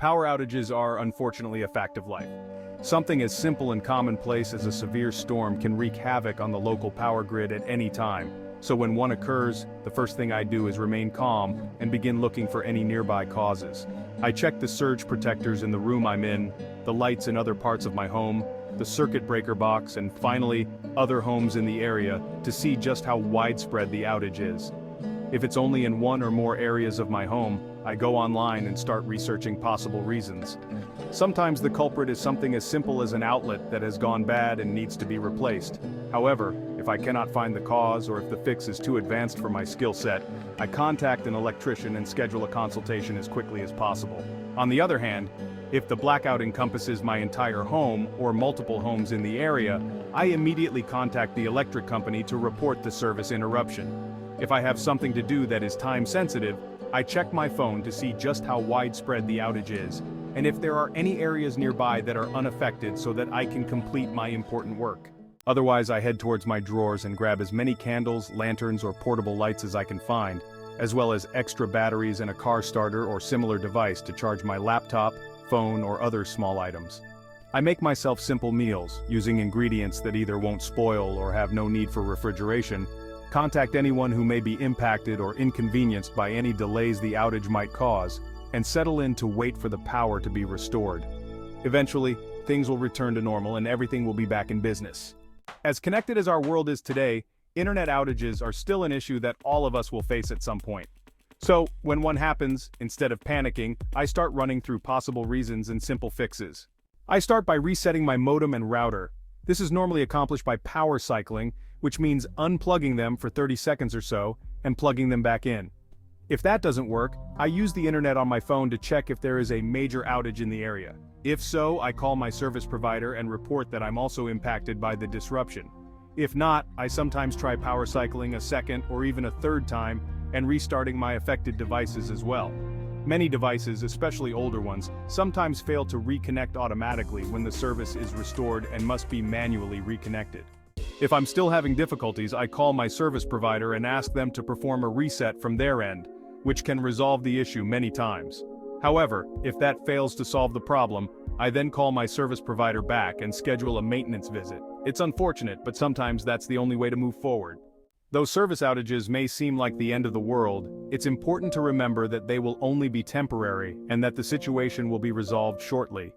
Power outages are unfortunately a fact of life. Something as simple and commonplace as a severe storm can wreak havoc on the local power grid at any time. So when one occurs, the first thing I do is remain calm and begin looking for any nearby causes. I check the surge protectors in the room I'm in, the lights in other parts of my home, the circuit breaker box, and finally, other homes in the area to see just how widespread the outage is. If it's only in one or more areas of my home, I go online and start researching possible reasons. Sometimes the culprit is something as simple as an outlet that has gone bad and needs to be replaced. However, if I cannot find the cause or if the fix is too advanced for my skill set, I contact an electrician and schedule a consultation as quickly as possible. On the other hand, if the blackout encompasses my entire home or multiple homes in the area, I immediately contact the electric company to report the service interruption. If I have something to do that is time-sensitive, I check my phone to see just how widespread the outage is, and if there are any areas nearby that are unaffected so that I can complete my important work. Otherwise, I head towards my drawers and grab as many candles, lanterns, or portable lights as I can find, as well as extra batteries and a car starter or similar device to charge my laptop, phone, or other small items. I make myself simple meals, using ingredients that either won't spoil or have no need for refrigeration, contact anyone who may be impacted or inconvenienced by any delays the outage might cause, and settle in to wait for the power to be restored. Eventually, things will return to normal and everything will be back in business. As connected as our world is today, internet outages are still an issue that all of us will face at some point. So, when one happens, instead of panicking, I start running through possible reasons and simple fixes. I start by resetting my modem and router. This is normally accomplished by power cycling, which means unplugging them for 30 seconds or so, and plugging them back in. If that doesn't work, I use the internet on my phone to check if there is a major outage in the area. If so, I call my service provider and report that I'm also impacted by the disruption. If not, I sometimes try power cycling a second or even a third time and restarting my affected devices as well. Many devices, especially older ones, sometimes fail to reconnect automatically when the service is restored and must be manually reconnected. If I'm still having difficulties, I call my service provider and ask them to perform a reset from their end, which can resolve the issue many times. However, if that fails to solve the problem, I then call my service provider back and schedule a maintenance visit. It's unfortunate, but sometimes that's the only way to move forward. Though service outages may seem like the end of the world, it's important to remember that they will only be temporary and that the situation will be resolved shortly.